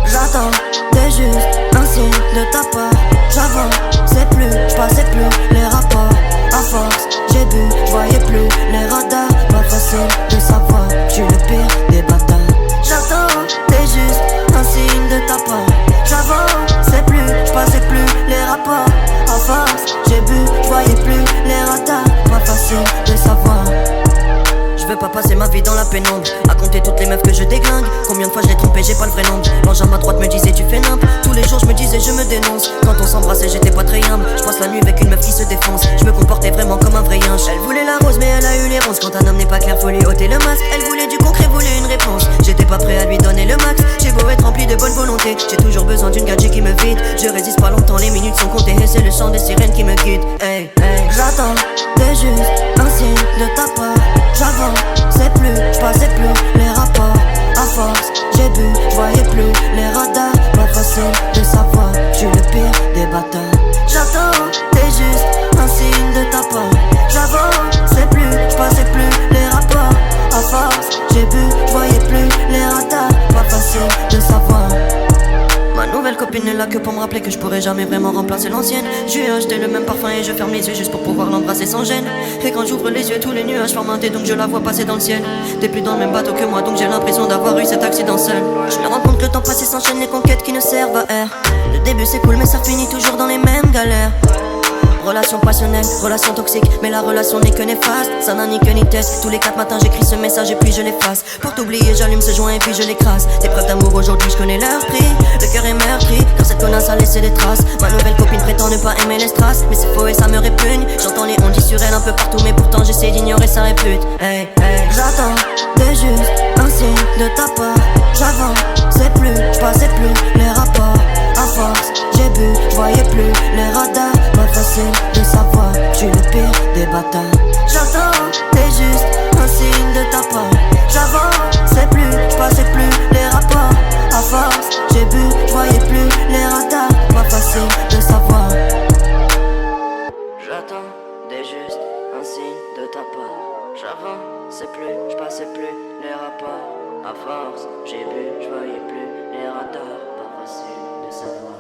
J'attends, t'es juste un signe de ta part. J'avance, c'est plus, j'passais plus les rapports. À force, j'ai bu, j'voyais plus les radars. Pas facile de savoir, j'suis le pire des bâtards. J'attends, t'es juste un signe de ta part. J'avance, c'est plus, j'passais plus les rapports. À force, j'ai bu, j'voyais plus les radars. Pas facile de savoir. Je veux pas passer ma vie dans la pénombre, à compter toutes les meufs que je déglingue. Combien de fois je l'ai trompé, j'ai pas le vrai nombre. L'ange à ma droite me disait tu fais nimp. Tous les jours je me disais je me dénonce. Quand on s'embrassait j'étais pas très humble. Je passe la nuit avec une meuf qui se défonce. Je me comportais vraiment comme un vrai yinche. Elle voulait la rose mais elle a eu les ronces. Quand un homme n'est pas clair faut lui ôter le masque. Elle voulait du concret, voulait une réponse. J'étais pas prêt à lui donner le max. J'ai beau être rempli de bonne volonté, j'ai toujours besoin d'une gadget qui me vide. Je résiste pas longtemps, les minutes sont comptées et c'est le chant des sirènes qui me guide. Hey, hey. J'attends, t'es juste un signe de ta part. J'avance, c'est plus, j'passais plus les rapports. À force, j'ai bu, j'voyais plus les radars. Pas facile de savoir, j'suis le pire des bâtards. J'attends, t'es juste un signe de ta part. J'avance, c'est plus, j'passais plus les rapports. À force, j'ai bu, j'voyais plus les radars. Pas facile de savoir. Ma nouvelle copine est là que pour me rappeler que je pourrais jamais vraiment remplacer l'ancienne. Je lui ai acheté le même parfum et je ferme les yeux juste pour pouvoir l'embrasser sans gêne. Et quand j'ouvre les yeux tous les nuages forment un thé, donc je la vois passer dans le ciel. T'es plus dans le même bateau que moi donc j'ai l'impression d'avoir eu cet accident seul. Je me rends compte que le temps passé s'enchaîne, les conquêtes qui ne servent à rien. Le début c'est cool mais ça finit toujours dans les mêmes galères. Relation passionnelle, relation toxique, mais la relation n'est que néfaste. Ça n'a ni queue ni tête, tous les 4 matins j'écris ce message et puis je l'efface. Pour t'oublier j'allume ce joint et puis je l'écrase. Tes preuves d'amour aujourd'hui je connais leur prix. Le cœur est meurtri, car cette connasse a laissé des traces. Ma nouvelle copine prétend ne pas aimer les strass, mais c'est faux et ça me répugne. J'entends les on dit sur elle un peu partout, mais pourtant j'essaie d'ignorer sa répute. Hey, hey. J'attends, t'es juste un signe de ta part. J'avance, c'est plus, j'passais plus les rapports. À force, j'ai bu, j'voyais plus les radars. Pas facile de savoir, j'suis le pire des bâtards. J'attends, t'es juste un signe de ta part. J'avance, c'est plus, j'passais plus les rapports. À force, j'ai bu, j'voyais plus les radars. Pas facile de savoir. J'attends, t'es juste un signe de ta part. J'avance, c'est plus, j'passais plus les rapports. À force, j'ai bu, j'voyais plus les radars. Pas facile de savoir.